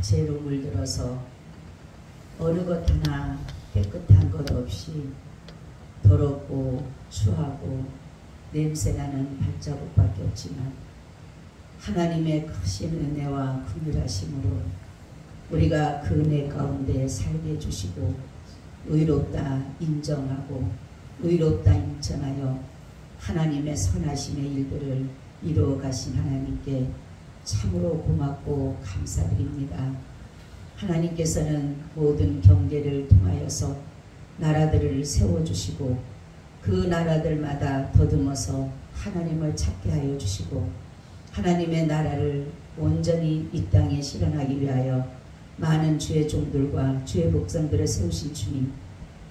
죄로 물들어서 어느 것 하나 깨끗한 것 없이 더럽고 추하고 냄새나는 발자국밖에 없지만 하나님의 크신 은혜와 긍휼하심으로 우리가 그 은혜 가운데 살게 해주시고 의롭다 인정하고 의롭다 인정하여 하나님의 선하심의 일들을 이루어 가신 하나님께 참으로 고맙고 감사드립니다. 하나님께서는 모든 경계를 통하여서 나라들을 세워주시고 그 나라들마다 더듬어서 하나님을 찾게 하여 주시고 하나님의 나라를 온전히 이 땅에 실현하기 위하여 많은 주의 종들과 주의 복성들을 세우신 주님,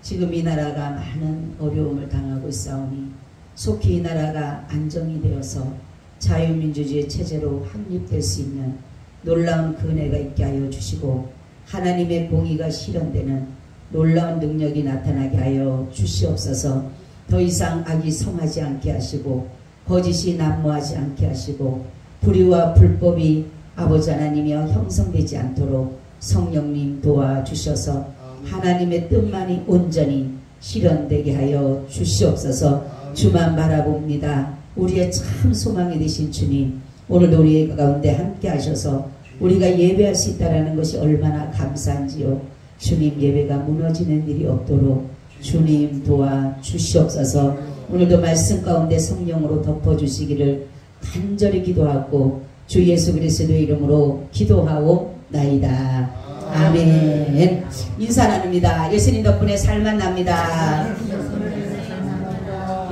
지금 이 나라가 많은 어려움을 당하고 있사오니 속히 이 나라가 안정이 되어서 자유민주주의 체제로 확립될 수 있는 놀라운 그 은혜가 있게 하여 주시고 하나님의 공의가 실현되는 놀라운 능력이 나타나게 하여 주시옵소서. 더 이상 악이 성하지 않게 하시고 거짓이 난무하지 않게 하시고 불의와 불법이 아버지 하나님이여 형성되지 않도록 성령님 도와주셔서 하나님의 뜻만이 온전히 실현되게 하여 주시옵소서. 주만 바라봅니다. 우리의 참 소망이 되신 주님, 오늘도 우리의 가운데 함께 하셔서 우리가 예배할 수 있다는 것이 얼마나 감사한지요. 주님, 예배가 무너지는 일이 없도록 주님 도와주시옵소서. 오늘도 말씀 가운데 성령으로 덮어주시기를 간절히 기도하고 주 예수 그리스도의 이름으로 기도하옵나이다. 아멘. 인사 나눕니다. 예수님 덕분에 살만 납니다.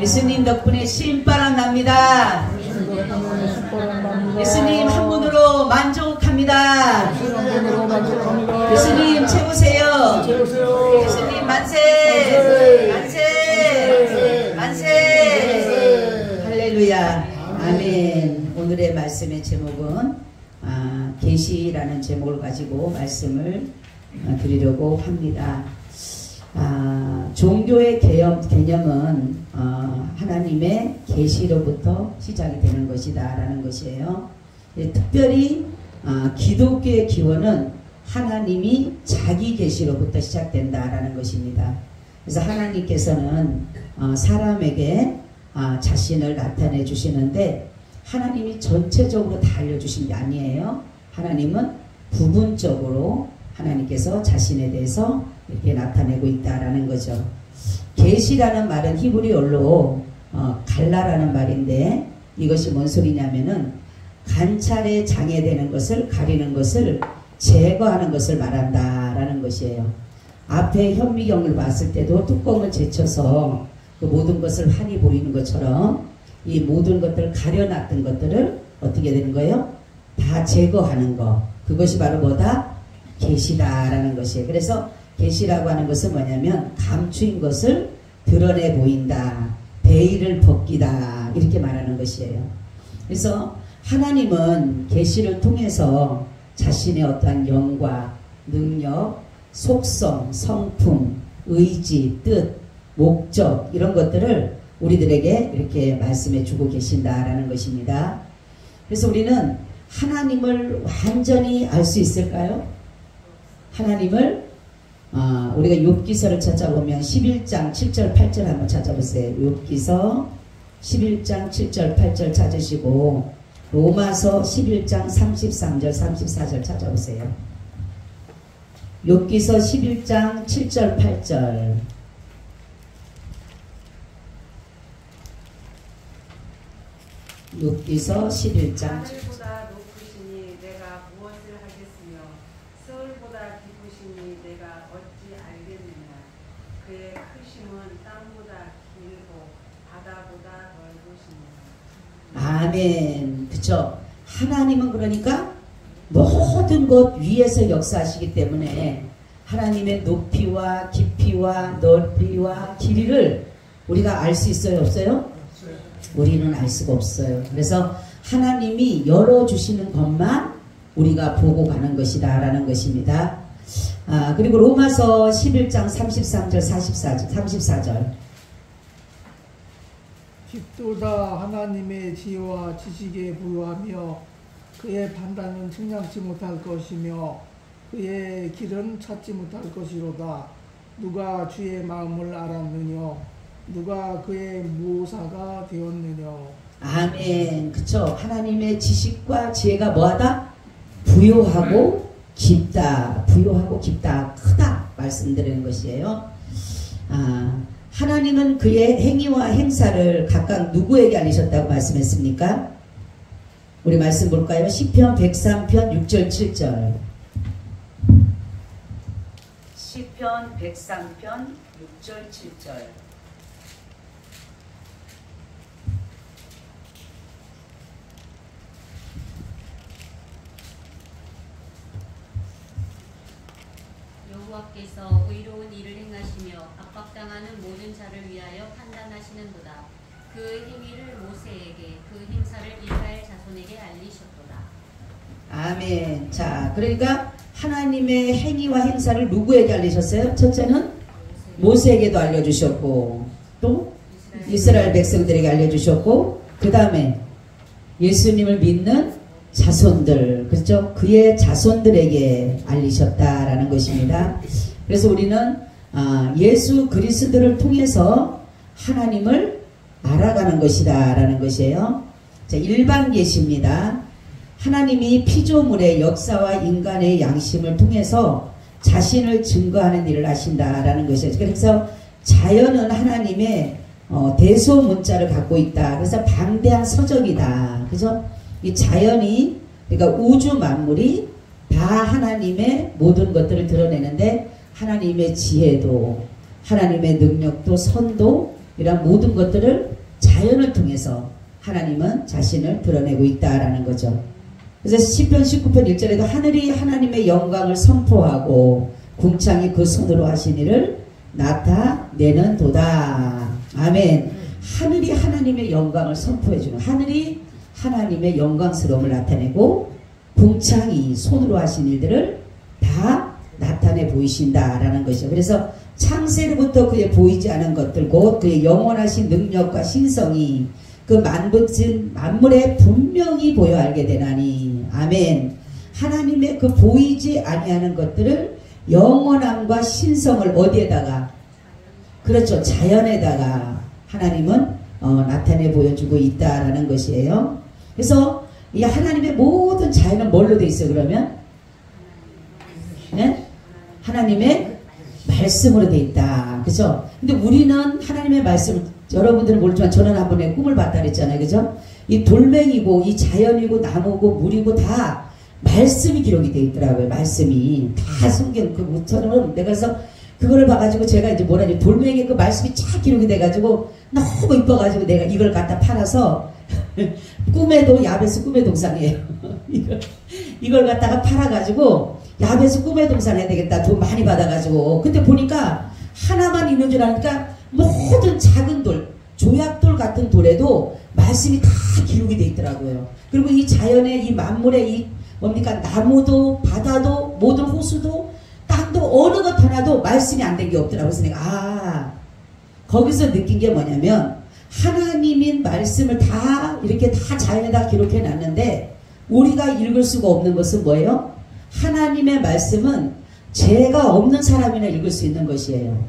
예수님 덕분에 신바람 납니다. 예수님 한 분으로 만족합니다. 예수님 최고세요. 예수님 만세 만세 만세. 할렐루야. 아멘. 오늘의 말씀의 제목은 계시라는 제목을 가지고 말씀을 드리려고 합니다. 종교의 개념은 하나님의 계시로부터 시작이 되는 것이다 라는 것이에요. 특별히 기독교의 기원은 하나님이 자기 계시로부터 시작된다라는 것입니다. 그래서 하나님께서는 사람에게 자신을 나타내 주시는데 하나님이 전체적으로 다 알려주신 게 아니에요. 하나님은 부분적으로 하나님께서 자신에 대해서 이렇게 나타내고 있다라는 거죠. 계시라는 말은 히브리어로 갈라라는 말인데 이것이 뭔 소리냐면은 관찰에 장애되는 것을 가리는 것을 제거하는 것을 말한다라는 것이에요. 앞에 현미경을 봤을 때도 뚜껑을 제쳐서 그 모든 것을 환히 보이는 것처럼 이 모든 것들을 가려놨던 것들을 어떻게 되는 거예요? 다 제거하는 거. 그것이 바로 뭐다? 계시다라는 것이에요. 그래서 계시라고 하는 것은 뭐냐면 감추인 것을 드러내 보인다. 베일을 벗기다. 이렇게 말하는 것이에요. 그래서 하나님은 계시를 통해서 자신의 어떠한 영과 능력, 속성, 성품, 의지, 뜻, 목적 이런 것들을 우리들에게 이렇게 말씀해 주고 계신다라는 것입니다. 그래서 우리는 하나님을 완전히 알 수 있을까요? 하나님을 우리가 욥기서를 찾아보면 11장 7절 8절 한번 찾아보세요. 욥기서 11장 7절 8절 찾으시고 로마서 11장 33절 34절 찾아보세요. 욥기서 11장 7절 8절 욥기서 11장 하늘보다 높으시니 내가 무엇을 하겠으며 서울보다 깊으시니 내가 어찌 알겠느냐. 그의 크심은 땅보다 길고 바다보다 넓으시니라. 아멘. 그쵸? 하나님은 그러니까 모든 것 위에서 역사하시기 때문에 하나님의 높이와 깊이와 넓이와 길이를 우리가 알 수 있어요? 없어요? 우리는 알 수가 없어요. 그래서 하나님이 열어주시는 것만 우리가 보고 가는 것이다 라는 것입니다. 그리고 로마서 11장 33절 34절 깊도다 하나님의 지혜와 지식에 부유하며 그의 판단은 측량치 못할 것이며 그의 길은 찾지 못할 것이로다. 누가 주의 마음을 알았느냐. 누가 그의 모사가 되었느냐. 아멘. 그쵸? 하나님의 지식과 지혜가 뭐하다? 부요하고 깊다. 부요하고 깊다. 크다. 말씀드리는 것이에요. 하나님은 그의 행위와 행사를 각각 누구에게 알리셨다고 말씀했습니까? 우리 말씀 볼까요? 시편 103편 6절 7절 시편 103편 6절 7절 여호와께서 의로운 일을 행하시며 압박당하는 모든 자를 위하여 판단하시는도다. 그 행위를 모세에게 그 행사를 이스라엘 자손에게 알리셨도다. 아멘. 자, 그러니까 하나님의 행위와 행사를 누구에게 알리셨어요? 첫째는 모세에게도 알려주셨고 또 이스라엘 백성들에게 알려주셨고 그 다음에 예수님을 믿는 자손들, 그렇죠? 그의 자손들에게 알리셨다라는 것입니다. 그래서 우리는 예수 그리스도를 통해서 하나님을 알아가는 것이다 라는 것이에요. 자, 일반 계시입니다. 하나님이 피조물의 역사와 인간의 양심을 통해서 자신을 증거하는 일을 하신다라는 것이에요. 그래서 자연은 하나님의 대소문자를 갖고 있다. 그래서 방대한 서적이다. 그죠? 이 자연이, 그러니까 우주 만물이 다 하나님의 모든 것들을 드러내는데 하나님의 지혜도, 하나님의 능력도, 선도, 이런 모든 것들을 자연을 통해서 하나님은 자신을 드러내고 있다라는 거죠. 그래서 시편 19편 1절에도 하늘이 하나님의 영광을 선포하고 궁창이 그 손으로 하신 일을 나타내는 도다. 아멘. 하늘이 하나님의 영광을 선포해주는, 하늘이 하나님의 영광스러움을 나타내고 궁창이 손으로 하신 일들을 다 나타내 보이신다라는 것이죠. 그래서 창세로부터 그의 보이지 않은 것들, 곧 그의 영원하신 능력과 신성이 그 만물에 분명히 보여 알게 되나니. 아멘. 하나님의 그 보이지 아니하는 것들을 영원함과 신성을 어디에다가, 그렇죠, 자연에다가 하나님은 나타내 보여주고 있다라는 것이에요. 그래서 이 하나님의 모든 자연은 뭘로 돼 있어요? 그러면 네? 하나님의 말씀으로 돼 있다. 그죠? 근데 우리는 하나님의 말씀, 여러분들은 모르지만 저는 한 번에 꿈을 봤다 그랬잖아요. 그죠? 이 돌멩이고 이 자연이고 나무고 물이고 다 말씀이 기록이 돼 있더라고요. 말씀이 다 성경 그처럼 내가 그래서 그거를 봐가지고 제가 이제 뭐라니 돌멩이에 그 말씀이 쫙 기록이 돼가지고 너무 이뻐가지고 내가 이걸 갖다 팔아서 꿈에도 야베스 꿈의 동상이에요. 이걸 갖다가 팔아가지고 야베스 꿈의 동상 해야 되겠다. 돈 많이 받아가지고. 근데 보니까 하나만 있는 줄 아니까 모든 작은 돌, 조약돌 같은 돌에도 말씀이 다 기록이 돼 있더라고요. 그리고 이 자연의 이 만물의 이 뭡니까 나무도 바다도 모든 호수도 땅도 어느 것 하나도 말씀이 안 된 게 없더라고요. 그래서 내가 거기서 느낀 게 뭐냐면 하나님인 말씀을 다 이렇게 다 자연에다 기록해 놨는데 우리가 읽을 수가 없는 것은 뭐예요? 하나님의 말씀은 죄가 없는 사람이나 읽을 수 있는 것이에요.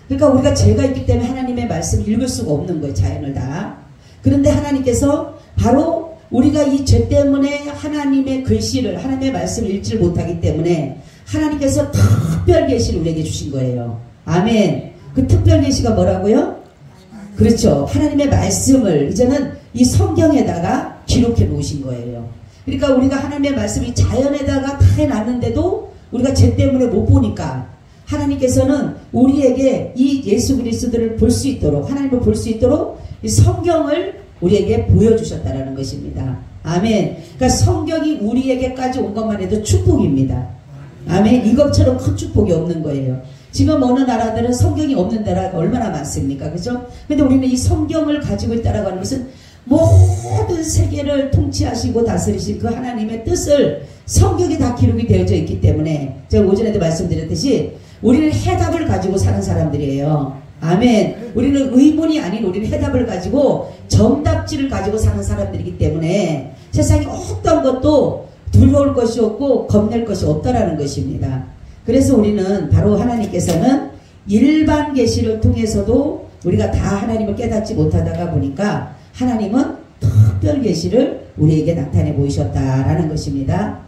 그러니까 우리가 죄가 있기 때문에 하나님의 말씀을 읽을 수가 없는 거예요. 자연을 다. 그런데 하나님께서 바로 우리가 이 죄 때문에 하나님의 글씨를 하나님의 말씀을 읽지 못하기 때문에 하나님께서 특별 계시를 우리에게 주신 거예요. 아멘. 그 특별 계시가 뭐라고요? 그렇죠. 하나님의 말씀을 이제는 이 성경에다가 기록해 놓으신 거예요. 그러니까 우리가 하나님의 말씀이 자연에다가 다 해놨는데도 우리가 죄 때문에 못 보니까 하나님께서는 우리에게 이 예수 그리스도를 볼 수 있도록 하나님을 볼 수 있도록 이 성경을 우리에게 보여주셨다라는 것입니다. 아멘. 그러니까 성경이 우리에게까지 온 것만 해도 축복입니다. 아멘. 이것처럼 큰 축복이 없는 거예요. 지금 어느 나라들은 성경이 없는 나라가 얼마나 많습니까? 그죠? 근데 우리는 이 성경을 가지고 있다라고 하는 것은 모든 세계를 통치하시고 다스리신 그 하나님의 뜻을 성경에 다 기록이 되어져 있기 때문에 제가 오전에도 말씀드렸듯이 우리는 해답을 가지고 사는 사람들이에요. 아멘. 우리는 의문이 아닌 우리는 해답을 가지고 정답지를 가지고 사는 사람들이기 때문에 세상에 어떤 것도 두려울 것이 없고 겁낼 것이 없다라는 것입니다. 그래서 우리는 바로 하나님께서는 일반 계시를 통해서도 우리가 다 하나님을 깨닫지 못하다가 보니까 하나님은 특별 계시를 우리에게 나타내 보이셨다라는 것입니다.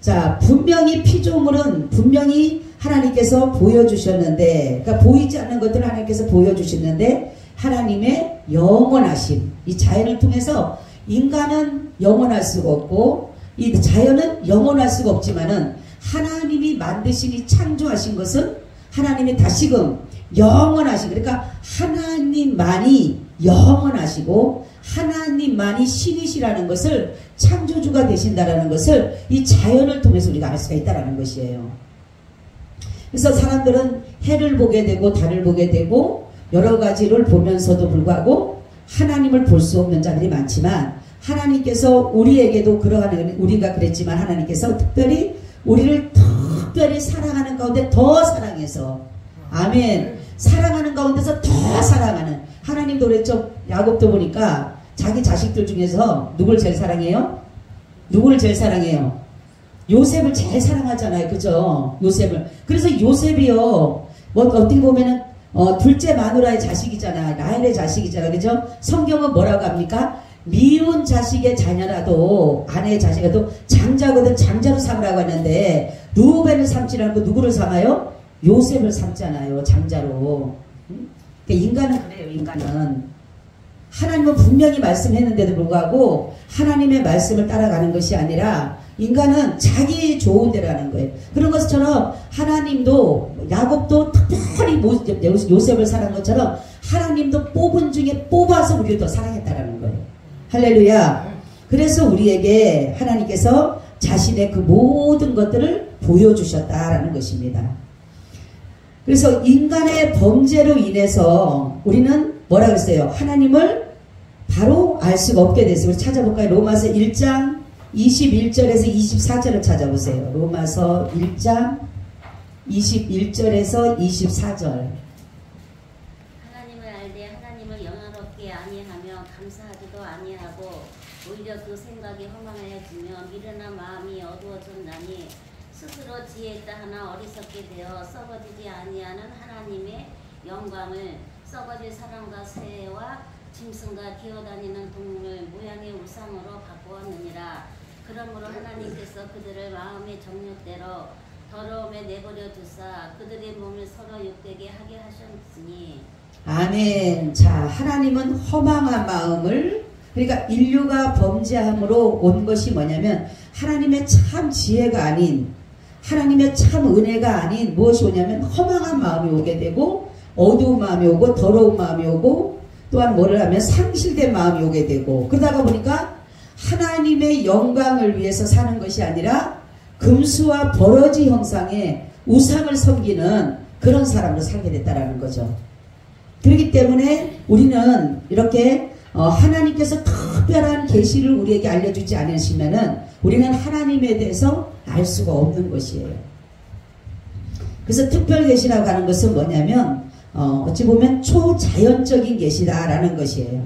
자, 분명히 피조물은 분명히 하나님께서 보여주셨는데, 그러니까 보이지 않는 것들을 하나님께서 보여주시는데 하나님의 영원하심, 이 자연을 통해서 인간은 영원할 수가 없고 이 자연은 영원할 수가 없지만은 하나님이 만드신 이 창조하신 것은 하나님이 다시금 영원하신, 그러니까 하나님만이 영원하시고 하나님만이 신이시라는 것을 창조주가 되신다라는 것을 이 자연을 통해서 우리가 알 수가 있다라는 것이에요. 그래서 사람들은 해를 보게 되고 달을 보게 되고 여러 가지를 보면서도 불구하고 하나님을 볼 수 없는 자들이 많지만 하나님께서 우리에게도 그러하는, 우리가 그랬지만 하나님께서 특별히 우리를 특별히 사랑하는 가운데 더 사랑해서, 아멘, 사랑하는 가운데서 더 사랑하는, 하나님도 그랬죠. 야곱도 보니까 자기 자식들 중에서 누굴 제일 사랑해요? 누구를 제일 사랑해요? 요셉을 제일 사랑하잖아요. 그죠? 요셉을. 그래서 요셉이요, 뭐 어떻게 보면은 둘째 마누라의 자식이잖아. 라헬의 자식이잖아. 그죠? 성경은 뭐라고 합니까? 미운 자식의 자녀라도, 아내의 자식이라도 장자거든 장자로 삼으라고 하는데 루벤을 삼지 않고 누구를 삼아요? 요셉을 삼잖아요. 장자로. 그러니까 인간은 그래요. 인간은 하나님은 분명히 말씀했는데도 불구하고 하나님의 말씀을 따라가는 것이 아니라 인간은 자기 좋은 대로 하는 거예요. 그런 것처럼 하나님도, 야곱도 특별히 요셉을 사랑한 것처럼 하나님도 뽑은 중에 뽑아서 우리를 더 사랑했다라는 거예요. 할렐루야. 그래서 우리에게 하나님께서 자신의 그 모든 것들을 보여주셨다라는 것입니다. 그래서 인간의 범죄로 인해서 우리는 뭐라 그랬어요? 하나님을 바로 알 수가 없게 됐어요. 우리 찾아볼까요? 로마서 1장 21절에서 24절을 찾아보세요. 로마서 1장 21절에서 24절. 하나님을 알되 하나님을 영화롭게 아니하며 감사하지도 아니하고 오히려 오히려 그 생각이 허망하여지며 미련한 마음이 어두워졌나니 스스로 지혜 있다 하나 어리석게 되어 썩어지지 아니하는 하나님의 영광을 썩어질 사람과 새와 짐승과 기어다니는 동물 모양의 우상으로 바꾸었느니라. 그러므로 하나님께서 그들을 마음의 정욕대로 더러움에 내버려 두사 그들의 몸을 서로 욕되게 하게 하셨으니. 아멘. 자, 하나님은 허망한 마음을, 그러니까 인류가 범죄함으로 온 것이 뭐냐면 하나님의 참 지혜가 아닌, 하나님의 참 은혜가 아닌 무엇이 오냐면 허망한 마음이 오게 되고 어두운 마음이 오고 더러운 마음이 오고 또한 뭐를 하면 상실된 마음이 오게 되고, 그러다가 보니까 하나님의 영광을 위해서 사는 것이 아니라 금수와 버러지 형상의 우상을 섬기는 그런 사람으로 살게 됐다라는 거죠. 그렇기 때문에 우리는 이렇게 하나님께서 특별한 계시를 우리에게 알려주지 않으시면은 우리는 하나님에 대해서 알 수가 없는 것이에요. 그래서 특별 계시라고 하는 것은 뭐냐면 어찌 보면 초자연적인 계시다라는 것이에요.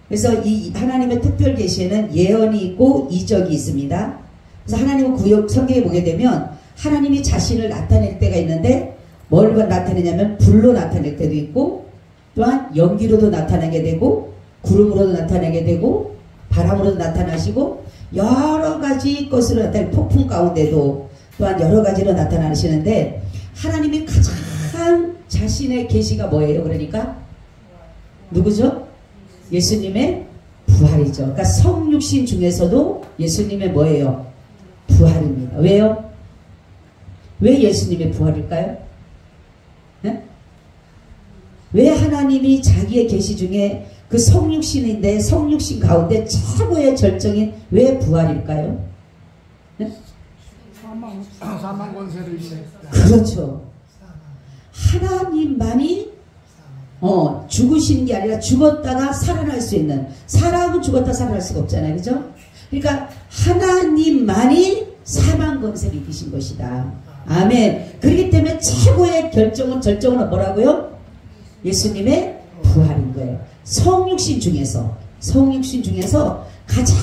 그래서 이 하나님의 특별 계시에는 예언이 있고 이적이 있습니다. 그래서 하나님은 구약 성경에 보게 되면 하나님이 자신을 나타낼 때가 있는데 뭘 나타내냐면 불로 나타낼 때도 있고 또한 연기로도 나타나게 되고 구름으로도 나타나게 되고 바람으로도 나타나시고 여러 가지 것으로 나타나는 폭풍 가운데도 또한 여러 가지로 나타나시는데 하나님이 가장 자신의 계시가 뭐예요? 그러니까 누구죠? 예수님의 부활이죠. 그러니까 성육신 중에서도 예수님의 뭐예요? 부활입니다. 왜요? 왜 예수님의 부활일까요? 네? 왜 하나님이 자기의 계시 중에 그 성육신인데 성육신 가운데 최고의 절정이 왜 부활일까요? 네? 사망 권세를 이제. 그렇죠. 하나님만이 죽으시는 게 아니라 죽었다가 살아날 수 있는, 사람은 죽었다 살아날 수가 없잖아요. 그죠? 그러니까 하나님만이 사망 권세를 이기신 것이다. 아멘. 그렇기 때문에 최고의 절정은 뭐라고요? 예수님의 부활인 거예요. 성육신 중에서 가장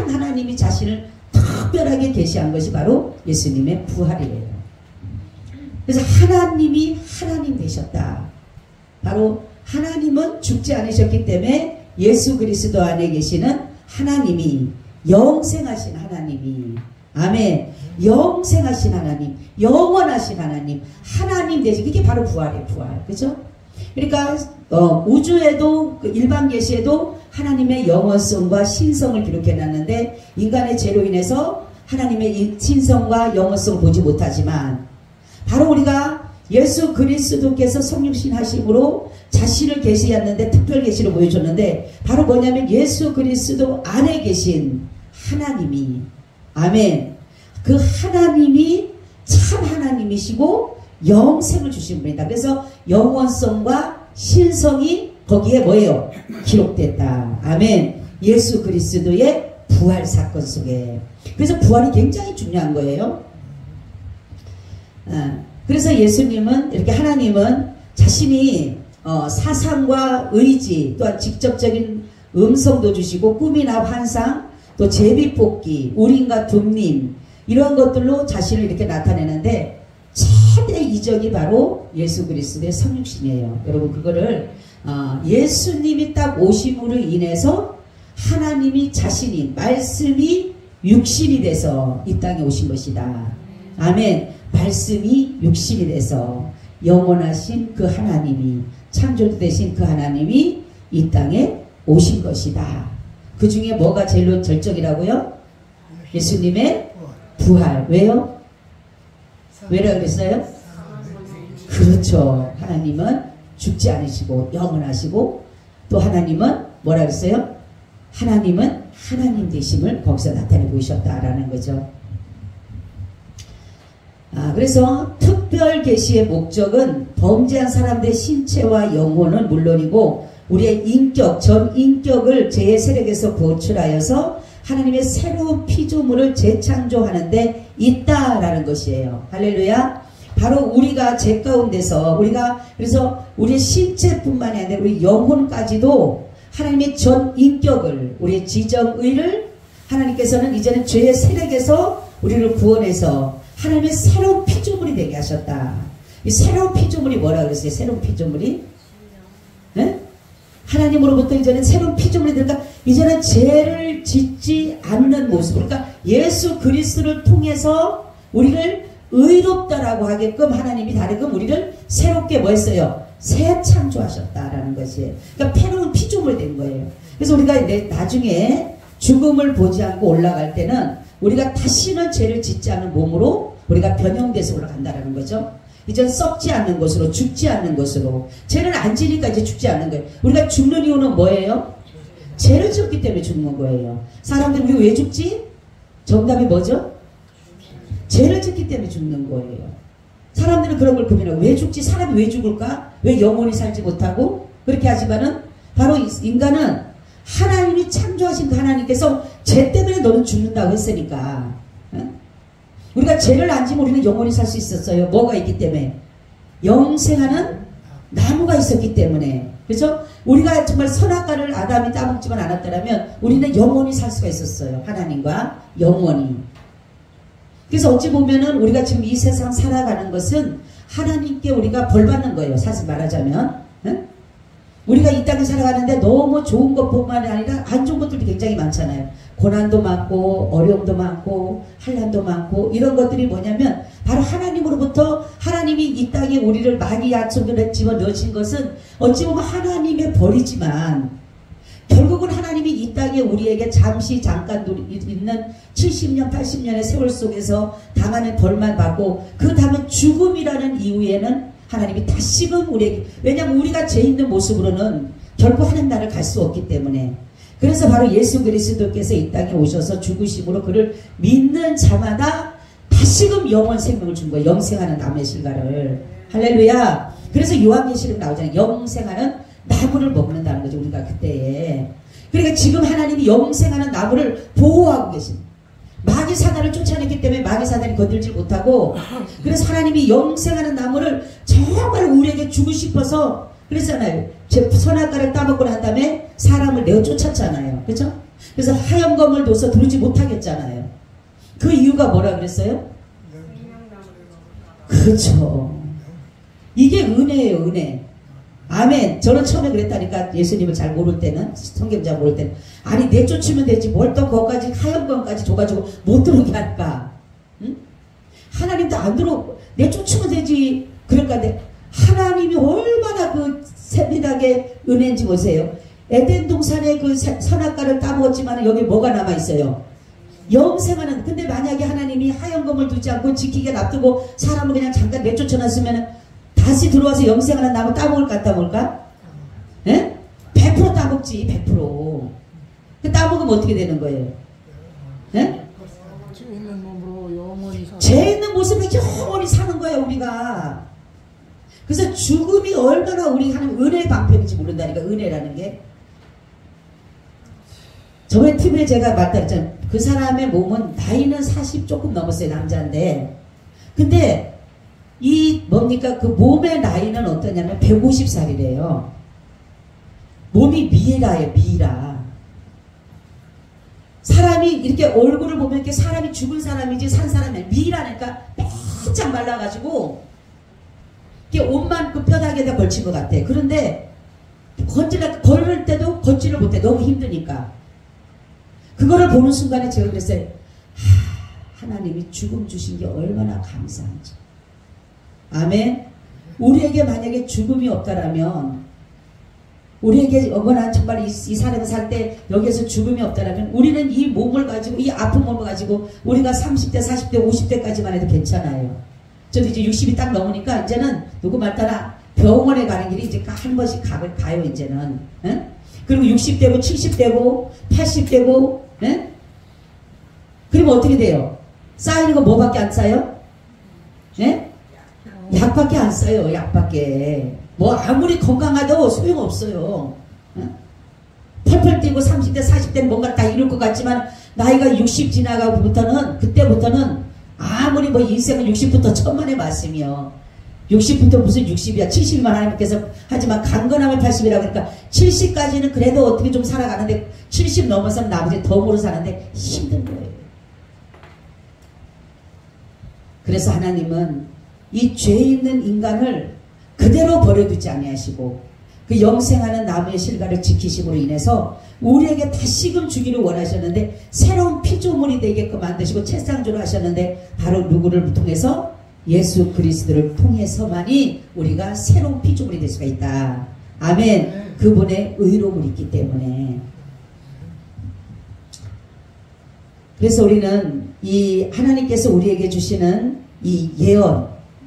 하나님이 자신을 특별하게 계시한 것이 바로 예수님의 부활이에요. 그래서 하나님이 하나님 되셨다. 바로 하나님은 죽지 않으셨기 때문에 예수 그리스도 안에 계시는 하나님이, 영생하신 하나님이, 아멘, 영생하신 하나님, 영원하신 하나님, 하나님 되신, 이게 바로 부활이에요. 부활. 그죠? 그러니까 우주에도 일반 계시에도 하나님의 영원성과 신성을 기록해놨는데 인간의 죄로 인해서 하나님의 이 신성과 영원성을 보지 못하지만 바로 우리가 예수 그리스도께서 성육신 하심으로 자신을 계시했는데 특별 계시를 보여줬는데 바로 뭐냐면 예수 그리스도 안에 계신 하나님이, 아멘, 그 하나님이 참 하나님이시고 영생을 주신 분이다. 그래서 영원성과 신성이 거기에 뭐예요? 기록됐다. 아멘. 예수 그리스도의 부활 사건 속에. 그래서 부활이 굉장히 중요한 거예요. 그래서 예수님은, 이렇게 하나님은 자신이 사상과 의지, 또한 직접적인 음성도 주시고 꿈이나 환상, 또 제비뽑기, 우림과 둠님, 이런 것들로 자신을 이렇게 나타내는데 최대 이적이 바로 예수 그리스도의 성육신이에요. 여러분 그거를 예수님이 딱 오심으로 인해서 하나님이 자신이, 말씀이 육신이 돼서 이 땅에 오신 것이다. 아멘. 말씀이 육신이 돼서 영원하신 그 하나님이, 창조주 되신 그 하나님이 이 땅에 오신 것이다. 그 중에 뭐가 제일 절정이라고요? 예수님의 부활. 왜요? 왜라고 그랬어요? 그렇죠. 하나님은 죽지 않으시고 영원하시고, 또 하나님은 뭐라 그랬어요? 하나님은 하나님 되심을 거기서 나타내 보이셨다라는 거죠. 그래서 특별 계시의 목적은 범죄한 사람들의 신체와 영혼은 물론이고 우리의 인격, 전 인격을 죄의 세력에서 구출하여서 하나님의 새로운 피조물을 재창조하는 데 있다라는 것이에요. 할렐루야. 바로 우리가 죄 가운데서 그래서 우리의 신체뿐만이 아니라 우리 영혼까지도 하나님의 전 인격을, 우리의 지정의를 하나님께서는 이제는 죄의 세력에서 우리를 구원해서 하나님의 새로운 피조물이 되게 하셨다. 이 새로운 피조물이 뭐라 그랬어요? 새로운 피조물이? 네? 하나님으로부터 이제는 새로운 피조물이 되니까 이제는 죄를 짓지 않는 모습. 그러니까 예수 그리스도를 통해서 우리를 의롭다라고 하게끔 하나님이 다르금 우리를 새롭게 뭐 했어요? 새 창조하셨다라는 것이에요. 그러니까 새로운 피조물이 된 거예요. 그래서 우리가 나중에 죽음을 보지 않고 올라갈 때는 우리가 다시는 죄를 짓지 않는 몸으로 우리가 변형돼서 올라간다는 거죠. 이젠 썩지 않는 것으로, 죽지 않는 것으로. 죄를 안 지니까 이제 죽지 않는 거예요. 우리가 죽는 이유는 뭐예요? 죄를 지었기 때문에 죽는 거예요. 사람들이 우리 왜 죽지? 정답이 뭐죠? 죄를 짓기 때문에 죽는 거예요. 사람들은 그런 걸 고민하고 왜 죽지? 사람이 왜 죽을까? 왜 영원히 살지 못하고? 그렇게 하지만은 바로 인간은 하나님이 창조하신 그 하나님께서 죄 때문에 너는 죽는다고 했으니까. 우리가 죄를 안 지면 우리는 영원히 살 수 있었어요. 뭐가 있기 때문에? 영생하는 나무가 있었기 때문에. 그래서 우리가 정말 선악과를 아담이 따먹지만 않았더라면 우리는 영원히 살 수가 있었어요. 하나님과 영원히. 그래서 어찌 보면은 우리가 지금 이 세상 살아가는 것은 하나님께 우리가 벌 받는 거예요. 사실 말하자면. 응? 우리가 이 땅을 살아가는데 너무 좋은 것뿐만 아니라 안 좋은 것들이 굉장히 많잖아요. 고난도 많고 어려움도 많고 환난도 많고 이런 것들이 뭐냐면 바로 하나님으로부터 하나님이 이 땅에 우리를 많이 약속을 집어넣으신 것은 어찌 보면 하나님의 벌이지만 결국은 하나님이 이 땅에 우리에게 잠시 잠깐 있는 70년 80년의 세월 속에서 당하는 벌만 받고 그 다음에 죽음이라는 이후에는 하나님이 다시금 우리에게, 왜냐하면 우리가 죄 있는 모습으로는 결코 하나님 나라를 갈 수 없기 때문에. 그래서 바로 예수 그리스도께서 이 땅에 오셔서 죽으심으로 그를 믿는 자마다 다시금 영원 생명을 준 거예요. 영생하는 나무의 실과를. 할렐루야. 그래서 요한계시록 나오잖아요. 영생하는 나무를 먹는다는 거죠. 우리가 그때에. 그러니까 지금 하나님이 영생하는 나무를 보호하고 계십니다. 마귀 사단을 쫓아냈기 때문에 마귀 사단이 건들지 못하고, 그래서 하나님이 영생하는 나무를 정말 우리에게 주고 싶어서 그랬잖아요. 선악과를 따먹고 난 다음에 사람을 내어 쫓았잖아요. 그렇죠? 그래서 하얀 검을 둬서 두르지 못하겠잖아요. 그 이유가 뭐라 그랬어요? 그렇죠. 이게 은혜예요. 은혜. 아멘. 저는 처음에 그랬다니까. 예수님을 잘 모를 때는, 성경 잘 모를 때는, 아니 내쫓으면 되지 뭘 또 거기까지 하얀 검까지 줘가지고 못 들어오게 할까? 응? 하나님도 안 들어, 내쫓으면 되지. 그러니까 하나님이 얼마나 그 세밀하게 은혜인지 보세요. 에덴 동산에 그 선악과를 따먹었지만 여기 뭐가 남아있어요? 영생하는. 근데 만약에 하나님이 하얀 검을 두지 않고 지키게 놔두고 사람을 그냥 잠깐 내쫓아놨으면 다시 들어와서 영생하는 나무 따먹을까 안 따먹을까? 예? 100% 따먹지. 100%. 그 따먹으면 어떻게 되는 거예요? 예? 죄 있는 몸으로 영원히 사. 죄 있는 모습으로 영원히 사는 거예요. 우리가. 그래서 죽음이 얼마나 우리 하는 은혜의 방편인지 모른다니까. 은혜라는 게. 저번에 TV에 제가 맞다 했잖아요. 그 사람의 몸은 나이는 40 조금 넘었어요. 남자인데. 근데 이 뭡니까? 그 몸의 나이는 어떠냐면 150살이래요. 몸이 미라예요. 미라. 사람이 이렇게 얼굴을 보면 이렇게 사람이 죽은 사람이지 산 사람이 아니라 미라니까 빼짝 말라가지고 이렇게 옷만 그 뼈다귀에다 걸친 것 같아. 그런데 걸을 때도 걷지를 못해. 너무 힘드니까. 그거를 보는 순간에 제가 그랬어요. 하나님이 죽음 주신 게 얼마나 감사한지. 아멘. 우리에게 만약에 죽음이 없다라면, 우리에게 어머나 정말 이 사람을 살 때 여기에서 죽음이 없다라면 우리는 이 몸을 가지고, 이 아픈 몸을 가지고 우리가 30대 40대 50대까지만 해도 괜찮아요. 저도 이제 60이 딱 넘으니까 이제는 누구 말 따라 병원에 가는 길이 이제 한 번씩 가요 이제는. 응? 그리고 60대고 70대고 80대고. 응? 그러면 어떻게 돼요? 쌓이는 거 뭐밖에 안 쌓여? 예? 약밖에 안 써요. 약밖에. 뭐 아무리 건강하도 소용없어요. 응? 펄펄 뛰고 30대 40대는 뭔가 다 이룰 것 같지만 나이가 60 지나가고부터는, 그때부터는 아무리 뭐 인생은 60부터 천만의 말씀이요. 60부터 무슨 60이야. 70이면 하나님께서 하지만 강건하면 80이라고 그러니까 70까지는 그래도 어떻게 좀 살아가는데 70 넘어서는 나머지 덤으로 사는데 힘든 거예요. 그래서 하나님은 이 죄 있는 인간을 그대로 버려두지 아니하시고 그 영생하는 나무의 실과를 지키심으로 인해서 우리에게 다시금 주기를 원하셨는데 새로운 피조물이 되게끔 만드시고 채상주로 하셨는데 바로 누구를 통해서? 예수 그리스도를 통해서만이 우리가 새로운 피조물이 될 수가 있다. 아멘. 그분의 의로움이 있기 때문에. 그래서 우리는 이 하나님께서 우리에게 주시는 이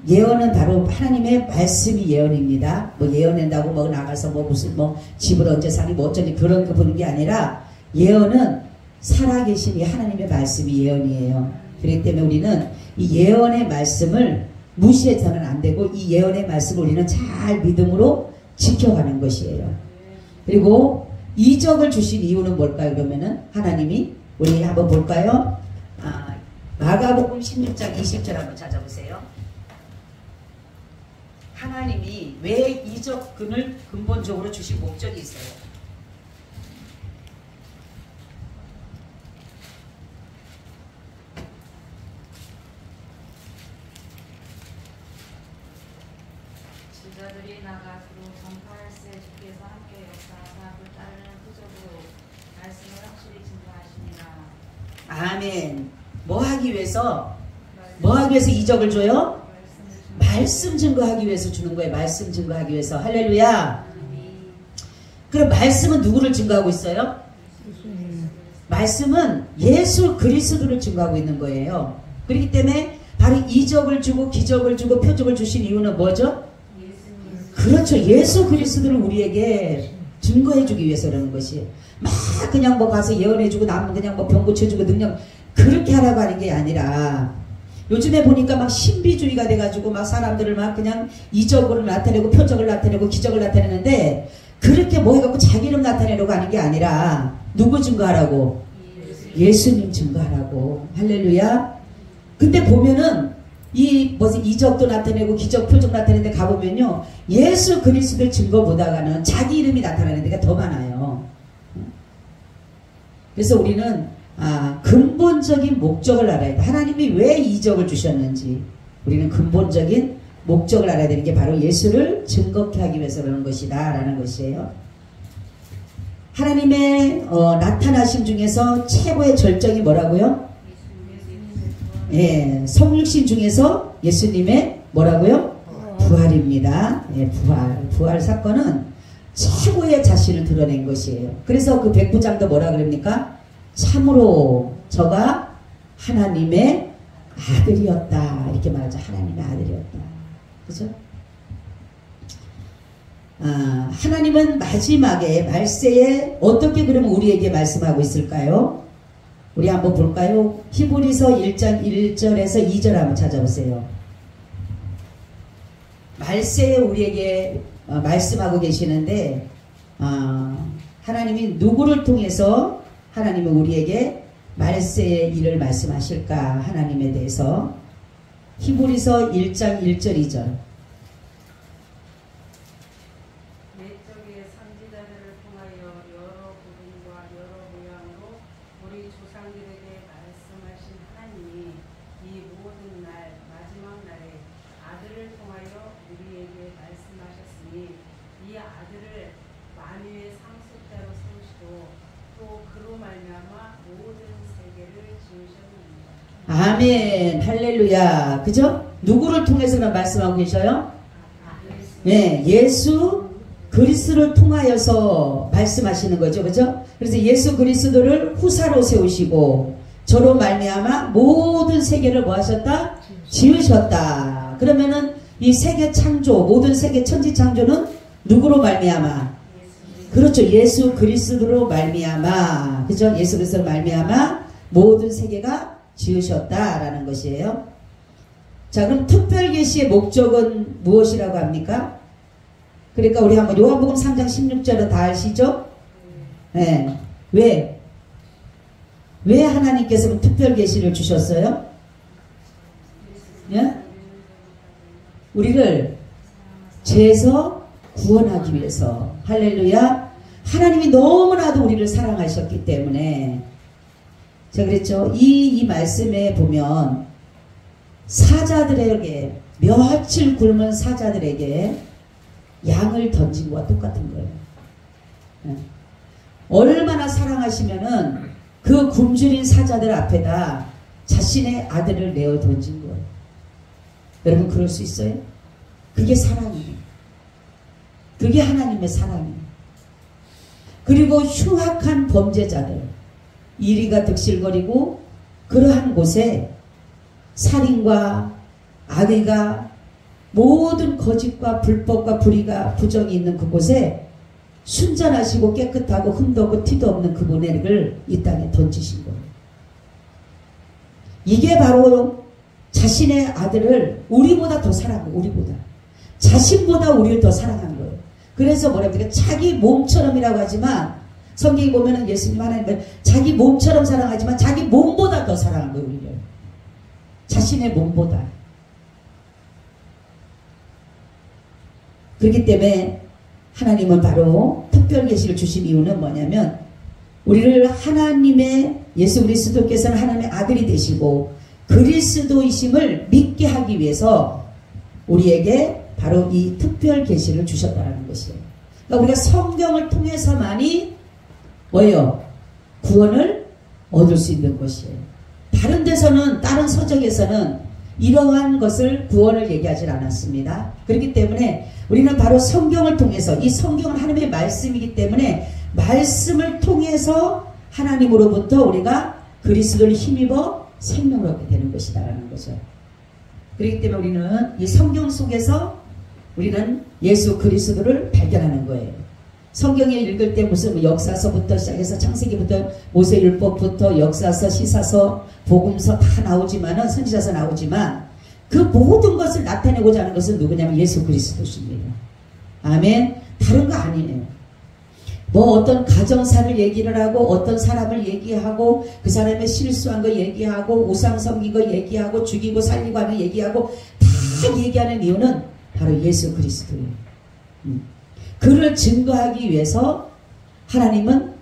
예언은 바로 하나님의 말씀이 예언입니다. 뭐 예언한다고 뭐 나가서 뭐 무슨 뭐 집을 언제 사니 뭐 어쩌니 그런 거 보는 게 아니라 예언은 살아계신 이 하나님의 말씀이 예언이에요. 그렇기 때문에 우리는 이 예언의 말씀을 무시해서는 안 되고 이 예언의 말씀을 우리는 잘 믿음으로 지켜가는 것이에요. 그리고 이적을 주신 이유는 뭘까요? 그러면은 하나님이 우리 한번 볼까요? 마가복음 16장 20절 한번 찾아보세요. 하나님이 왜 이적을 근본적으로 주신 목적이 있어요. 제자들이 나가 두루 전파할세 주께서 함께 역사하사 그 따르는 표적으로 말씀을 확실히 증거하시니라. 아멘. 뭐 하기 위해서 이적을 줘요? 말씀 증거하기 위해서 주는 거예요. 말씀 증거하기 위해서. 할렐루야. 그럼 말씀은 누구를 증거하고 있어요? 말씀은 예수 그리스도를 증거하고 있는 거예요. 그렇기 때문에 바로 이적을 주고 기적을 주고 표적을 주신 이유는 뭐죠? 그렇죠. 예수 그리스도를 우리에게 증거해 주기 위해서 그러는 것이. 막 그냥 뭐 가서 예언해 주고 남은 그냥 뭐 병 고쳐 주고 능력 그렇게 하라고 하는 게 아니라 요즘에 보니까 막 신비주의가 돼가지고 막 사람들을 막 그냥 이적으로 나타내고 표적을 나타내고 기적을 나타내는데 그렇게 뭐 해갖고 자기 이름 나타내려고 하는 게 아니라 누구 증거하라고? 예수님 증거하라고. 할렐루야. 근데 보면은 이 무슨 이적도 나타내고 기적 표적 나타내는데 가보면요 예수 그리스도의 증거보다가는 자기 이름이 나타나는 데가 더 많아요. 그래서 우리는 근본적인 목적을 알아야 돼. 하나님이 왜 이적을 주셨는지 우리는 근본적인 목적을 알아야 되는 게 바로 예수를 증거케 하기 위해서 그러는 것이다 라는 것이에요. 하나님의 나타나심 중에서 최고의 절정이 뭐라고요? 예, 성육신 중에서 예수님의 뭐라고요? 부활입니다. 예, 부활 사건은 최고의 자신을 드러낸 것이에요. 그래서 그 백부장도 뭐라 그럽니까? 참으로 저가 하나님의 아들이었다 이렇게 말하죠. 하나님의 아들이었다. 그죠? 하나님은 마지막에 말세에 어떻게 그러면 우리에게 말씀하고 있을까요? 우리 한번 볼까요? 히브리서 1장 1절에서 2절 한번 찾아보세요. 말세에 우리에게 말씀하고 계시는데 하나님이 누구를 통해서 하나님은 우리에게 말세의 일을 말씀하실까? 하나님에 대해서 히브리서 1장 1절 2절 옛적의 선지자들을 통하여 여러 부분과 여러 모양으로 우리 조상들에게 말씀하신 하나님이 이 모든 날 마지막 날에 아들을 통하여 우리에게 말씀하셨으니 이 아들을 만유의 상속자로 세우시고 또 그로 말미암아 모든 세계를 지으셨느니라. 아멘 할렐루야. 그죠? 누구를 통해서만 말씀하고 계셔요? 네, 예수 그리스도를 통하여서 말씀하시는 거죠. 그죠? 그래서 예수 그리스도를 후사로 세우시고 저로 말미암아 모든 세계를 뭐 하셨다? 지으셨다. 그러면은 이 세계 창조 모든 세계 천지 창조는 누구로 말미암아? 그렇죠. 예수 그리스도로 말미암아. 그죠? 예수 그리스도로 말미암아 모든 세계가 지으셨다라는 것이에요. 자, 그럼 특별계시의 목적은 무엇이라고 합니까? 그러니까 우리 한번 요한복음 3장 16절은 다 아시죠? 네. 왜 하나님께서 특별계시를 주셨어요? 예? 우리를 죄에서 구원하기 위해서. 할렐루야. 하나님이 너무나도 우리를 사랑하셨기 때문에. 제가 그랬죠. 이 말씀에 보면 사자들에게, 며칠 굶은 사자들에게 양을 던진 것과 똑같은 거예요. 얼마나 사랑하시면은 그 굶주린 사자들 앞에다 자신의 아들을 내어 던진 거예요. 여러분 그럴 수 있어요? 그게 사랑이에요. 그게 하나님의 사랑이에요. 그리고 흉악한 범죄자들, 이리가 득실거리고 그러한 곳에 살인과 악의가 모든 거짓과 불법과 불의가 부정이 있는 그곳에 순전하시고 깨끗하고 흠도 없고 티도 없는 그분을 이 땅에 던지신 거예요. 이게 바로 자신의 아들을 우리보다 더 사랑하고, 우리보다 자신보다 우리를 더 사랑한 거예요. 그래서 뭐라 합니까? 자기 몸처럼이라고 하지만 성경에 보면은 예수님 하나님은 자기 몸처럼 사랑하지만 자기 몸보다 더 사랑한 거예요. 우리를 자신의 몸보다. 그렇기 때문에 하나님은 바로 특별 계시를 주신 이유는 뭐냐면 우리를 하나님의 예수 그리스도께서는 하나님의 아들이 되시고 그리스도이심을 믿게 하기 위해서 우리에게 바로 이 특별 계시를 주셨다는 것이에요. 그러니까 우리가 성경을 통해서만이 뭐예요? 구원을 얻을 수 있는 것이에요. 다른 데서는, 다른 서적에서는 이러한 것을 구원을 얘기하지 않았습니다. 그렇기 때문에 우리는 바로 성경을 통해서, 이 성경은 하나님의 말씀이기 때문에 말씀을 통해서 하나님으로부터 우리가 그리스도를 힘입어 생명을 얻게 되는 것이다라는 거죠. 그렇기 때문에 우리는 이 성경 속에서 우리는 예수 그리스도를 발견하는 거예요. 성경에 읽을 때 무슨 역사서부터 시작해서 창세기부터 모세율법부터 역사서, 시사서, 복음서 다 나오지만은, 선지자서 나오지만 그 모든 것을 나타내고자 하는 것은 누구냐면 예수 그리스도십니다. 아멘. 다른 거 아니에요. 뭐 어떤 가정사를 얘기를 하고 어떤 사람을 얘기하고 그 사람의 실수한 거 얘기하고 우상 섬긴 거 얘기하고 죽이고 살리고 하는 거 얘기하고 다 얘기하는 이유는 바로 예수 그리스도예요. 그를 증거하기 위해서 하나님은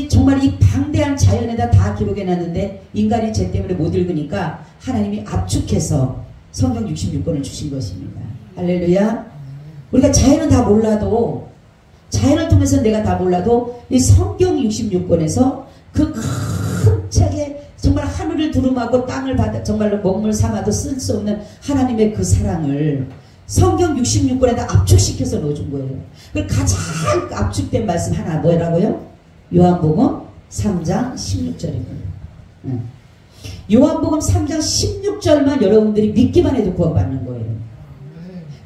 정말 이 방대한 자연에다 다 기록해놨는데 인간이 죄 때문에 못 읽으니까 하나님이 압축해서 성경 66권을 주신 것입니다. 할렐루야. 우리가 자연은 다 몰라도, 자연을 통해서 내가 다 몰라도 이 성경 66권에서 그 큰 책에 정말 하늘을 두루마고 땅을 바다 정말로 먹물 삼아도 쓸 수 없는 하나님의 그 사랑을 성경 66권에다 압축시켜서 넣어준 거예요. 그 가장 압축된 말씀 하나 뭐라고요? 요한복음 3장 16절입니다. 요한복음 3장 16절만 여러분들이 믿기만 해도 구원받는 거예요.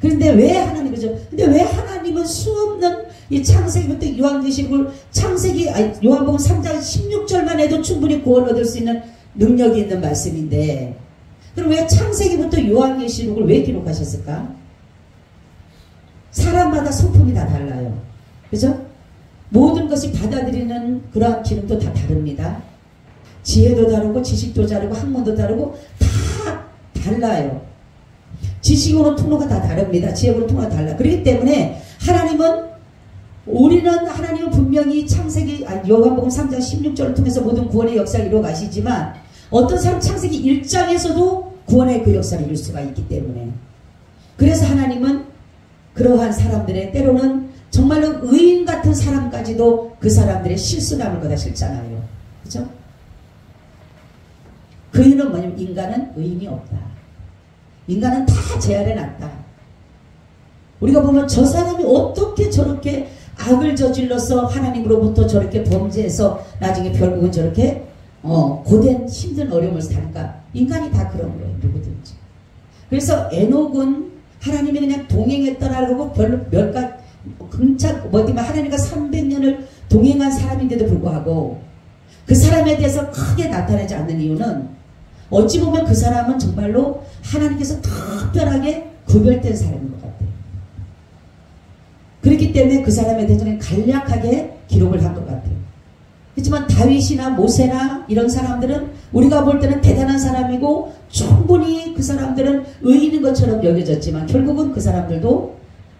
그런데 왜 하나님, 그죠? 근데 왜 하나님은 수없는 이 창세기부터 요한계시록을 요한복음 3장 16절만 해도 충분히 구원 얻을 수 있는 능력이 있는 말씀인데, 그럼 왜 창세기부터 요한계시록을 왜 기록하셨을까? 사람마다 성품이 다 달라요. 그죠? 모든 것이 받아들이는 그러한 기능도 다 다릅니다. 지혜도 다르고 지식도 다르고 학문도 다르고 다 달라요. 지식으로 통로가 다 다릅니다. 지혜로 통로가 달라. 그렇기 때문에 하나님은 분명히 요한복음 3장 16절을 통해서 모든 구원의 역사를 이루어 가시지만 어떤 사람 창세기 1장에서도 구원의 그 역사를 이룰 수가 있기 때문에, 그래서 하나님은 그러한 사람들의 때로는 정말로 의인 같은 사람까지도 그 사람들의 실수남을 거다 싫잖아요. 그죠? 그 이유는 뭐냐면 인간은 의인이 없다. 인간은 다 죄 아래 났다. 우리가 보면 저 사람이 어떻게 저렇게 악을 저질러서 하나님으로부터 저렇게 범죄해서 나중에 결국은 저렇게 고된 힘든 어려움을 살까? 인간이 다 그런 거예요. 누구든지. 그래서 에녹은 하나님이 그냥 동행했더라고 별로 하나님과 300년을 동행한 사람인데도 불구하고 그 사람에 대해서 크게 나타나지 않는 이유는 어찌 보면 그 사람은 정말로 하나님께서 특별하게 구별된 사람인 것 같아요. 그렇기 때문에 그 사람에 대해서는 간략하게 기록을 한 것 같아요. 그렇지만 다윗이나 모세나 이런 사람들은 우리가 볼 때는 대단한 사람이고 충분히 분명히 그 사람들은 의인인 것처럼 여겨졌지만 결국은 그 사람들도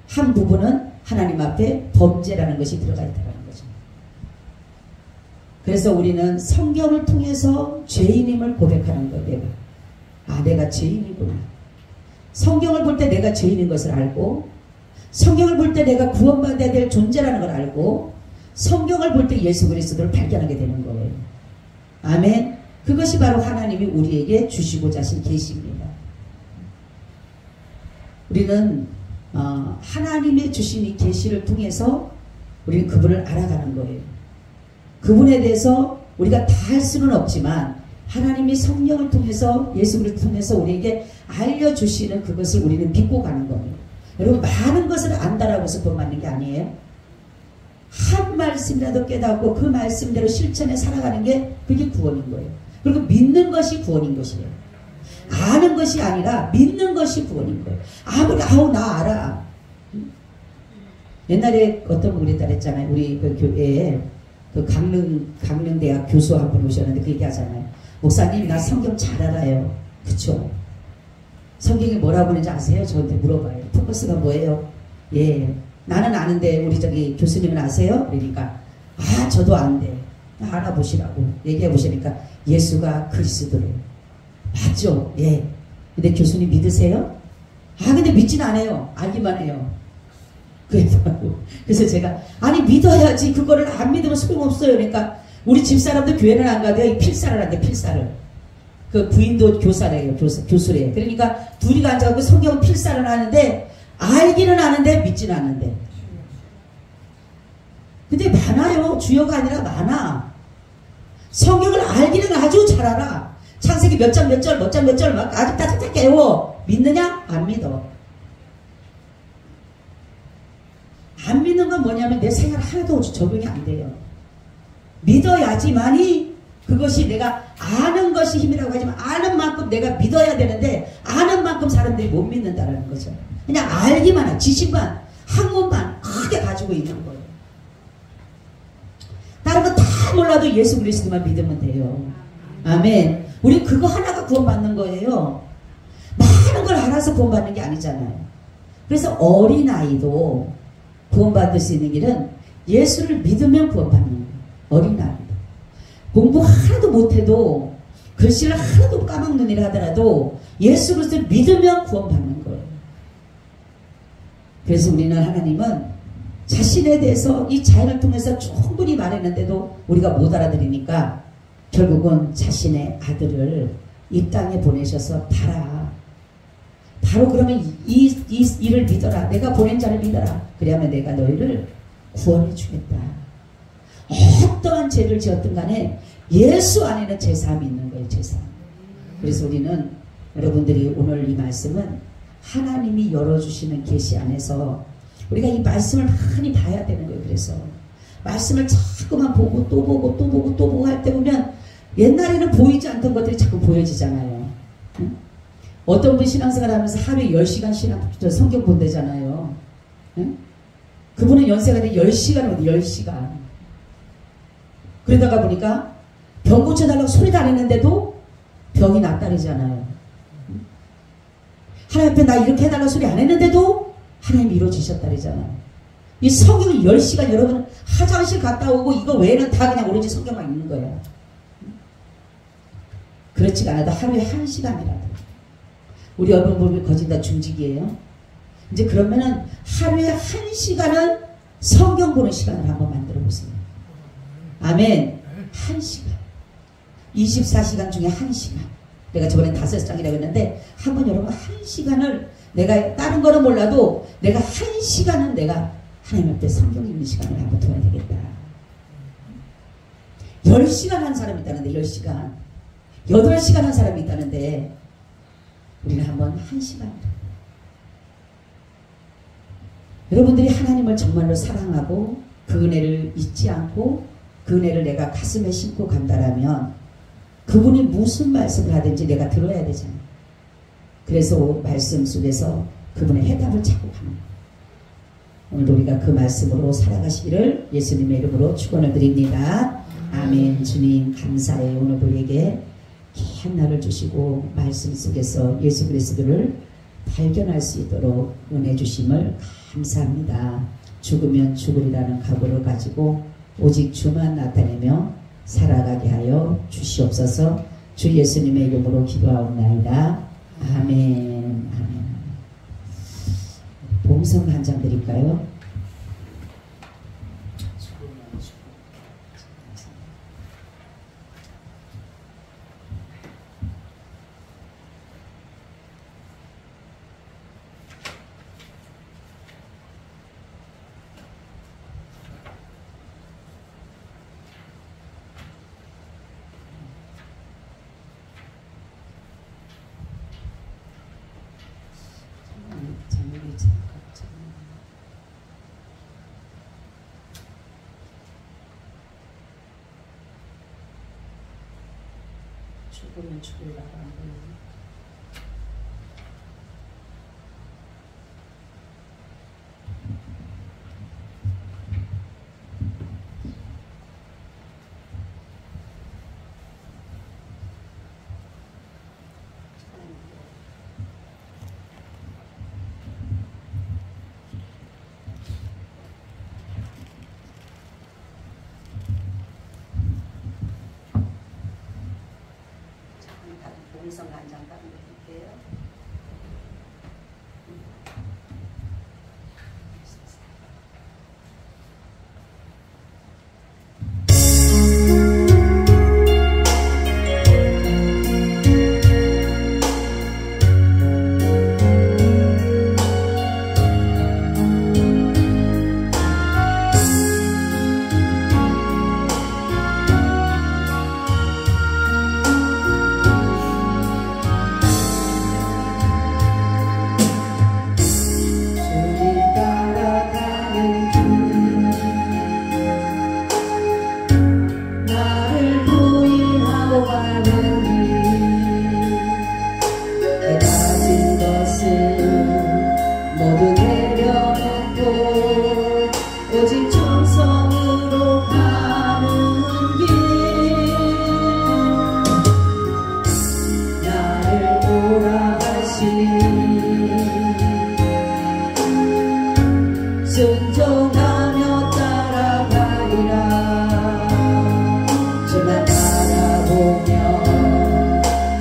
한 부분은 하나님 앞에 범죄라는 것이 들어가 있다는 거죠. 그래서 우리는 성경을 통해서 죄인임을 고백하는 거예요. 내가 죄인이구나. 성경을 볼 때 내가 죄인인 것을 알고, 성경을 볼 때 내가 구원받아야 될 존재라는 걸 알고, 성경을 볼 때 예수 그리스도를 발견하게 되는 거예요. 아멘. 그것이 바로 하나님이 우리에게 주시고자 하신 계시입니다. 우리는 하나님의 주신 이 계시를 통해서 우리는 그분을 알아가는 거예요. 그분에 대해서 우리가 다 할 수는 없지만 하나님이 성령을 통해서 예수를 통해서 우리에게 알려주시는 그것을 우리는 믿고 가는 겁니다. 여러분, 많은 것을 안다라고 해서 구원받는 게 아니에요. 한 말씀이라도 깨닫고 그 말씀대로 실천에 살아가는 게 그게 구원인 거예요. 그리고 믿는 것이 구원인 것이에요. 아는 것이 아니라 믿는 것이 구원인 거예요. 아무리 나 알아. 옛날에 어떤 분이 그랬잖아요. 우리 그 교회에 그 강릉대학 교수 한 분 오셨는데 그 얘기 하잖아요. 목사님, 나 성경 잘 알아요. 그쵸? 성경이 뭐라고 하는지 아세요? 저한테 물어봐요. 포커스가 뭐예요? 예. 나는 아는데 우리 저기 교수님은 아세요? 그러니까 저도 아는데 알아보시라고 얘기해 보시니까 예수가 그리스도래요. 맞죠? 예. 근데 교수님 믿으세요? 근데 믿진 않아요. 알기만 해요. 그래서 제가 믿어야지. 그거를 안 믿으면 소용없어요. 그러니까 우리 집사람도 교회는 안 가대요. 필사를 한대. 필사를. 그 부인도 교사래요. 교수래요. 그러니까 둘이 앉아서 성경 필사를 하는데 알기는 아는데 믿진 않는데. 근데 많아요. 주여가 아니라 많아. 성경을 알기는 아주 잘 알아. 창세기 몇 장 몇 절 막 아주 따뜻하게 깨워. 믿느냐? 안 믿어. 안 믿는 건 뭐냐면 내 생활 하나도 적용이 안 돼요. 믿어야지만이 그것이 내가 아는 것이 힘이라고 하지만 아는 만큼 내가 믿어야 되는데 아는 만큼 사람들이 못 믿는다는 거죠. 그냥 알기만 해. 지식만 학문만 크게 가지고 있는 거예요. 다른 거 다 몰라도 예수 그리스도만 믿으면 돼요. 아멘. 우리 그거 하나가 구원받는 거예요. 많은 걸 알아서 구원받는 게 아니잖아요. 그래서 어린아이도 구원받을 수 있는 길은 예수를 믿으면 구원받는 거예요. 어린아이도. 공부 하나도 못해도 글씨를 하나도 까막눈이라 하더라도 예수 그리스도를 믿으면 구원받는 거예요. 그래서 우리는 하나님은 자신에 대해서 이 자연을 통해서 충분히 말했는데도 우리가 못 알아들으니까 결국은 자신의 아들을 이 땅에 보내셔서 봐라. 바로 그러면 이 일을 믿어라. 내가 보낸 자를 믿어라. 그러면 내가 너희를 구원해 주겠다. 어떠한 죄를 지었든 간에 예수 안에는 제사함이 있는 거예요. 제사함. 그래서 우리는 여러분들이 오늘 이 말씀은 하나님이 열어주시는 계시 안에서 우리가 이 말씀을 많이 봐야 되는 거예요. 그래서 말씀을 자꾸만 보고 또 보고 또 보고 또 보고 할 때 보면 옛날에는 보이지 않던 것들이 자꾸 보여지잖아요. 응? 어떤 분 신앙생활 하면서 하루에 10시간 성경 본대잖아요. 응? 그분은 연세가 돼 10시간 오고 10시간. 그러다가 보니까 병 고쳐달라고 소리도 안 했는데도 병이 낫다리잖아요. 하나님 앞에 나 이렇게 해달라고 소리 안 했는데도 하나님이 이루어지셨다리잖아요. 이 성경을 10시간 여러분 화장실 갔다 오고 이거 외에는 다 그냥 오로지 성경만 읽는 거예요. 그렇지가 않아도 하루에 1시간이라도. 우리 여러분 보면 거진 다 중직이에요. 이제 그러면은 하루에 1시간은 성경 보는 시간을 한번 만들어 보세요. 아멘. 1시간. 24시간 중에 1시간. 내가 저번에 5장이라고 했는데 한번 여러분 1시간을 내가 다른 거는 몰라도 내가 1시간은 내가 하나님 앞에 성경 읽는 시간을 한번 둬야 되겠다. 10시간 한 사람이 있다는데 10시간. 8시간 한 사람이 있다는데 우리는 한번 1시간. 여러분들이 하나님을 정말로 사랑하고 그 은혜를 잊지 않고 그 은혜를 내가 가슴에 심고 간다라면 그분이 무슨 말씀을 하든지 내가 들어야 되잖아요. 그래서 말씀 속에서 그분의 해답을 찾고 가는 거예요. 오늘도 우리가 그 말씀으로 살아가시기를 예수님의 이름으로 축원을 드립니다. 아멘. 주님 감사해요. 오늘 우리에게 귀한 날을 주시고 말씀 속에서 예수 그리스도를 발견할 수 있도록 은혜 주심을 감사합니다. 죽으면 죽으리라는 각오를 가지고 오직 주만 나타내며 살아가게 하여 주시옵소서. 주 예수님의 이름으로 기도하옵나이다. 아멘. 아멘. 봉성 한 장 드릴까요? 죽으면 죽으리라고 안 보이네. 봉성 한 장 드릴게요. 순종하며 따라가리라. 주만 바라보며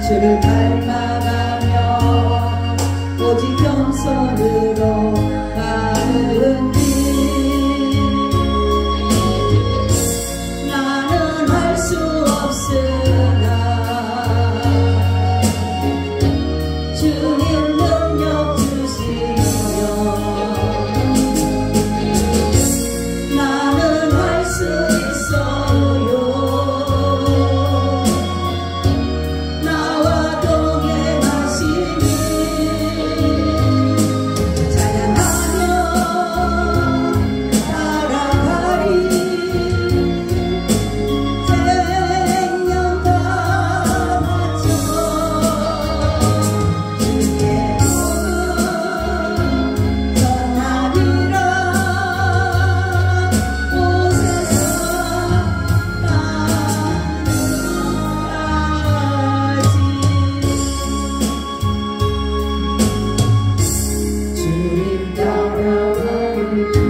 주를 닮아가며 오직 겸손으로 가는 길. 나는 할 수 없으나 주님 능력 주시며 나는 할 수 있어요. 나와 동행하시니 찬양하며 따라가리. 생명 다 바쳐 주의 복음 전하리라. 오세상 땅까지 주님 따라가는 길.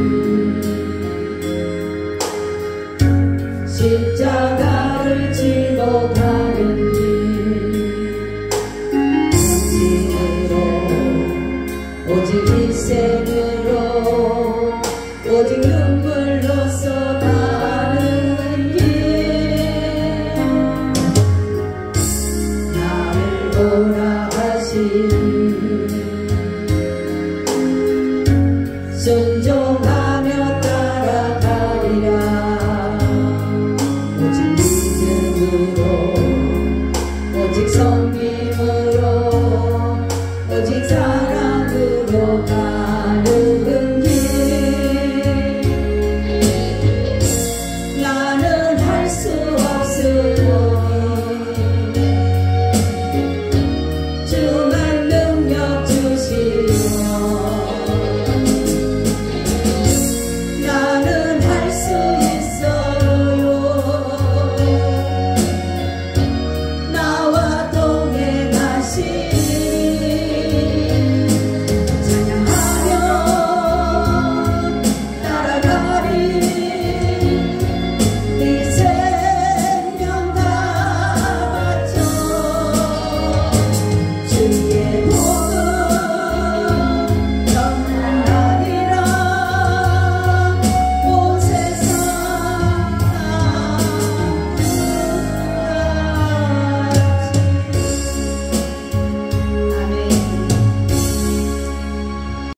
십자가를 지고 가는 길. 진으로 오직 일생으로 오직 눈물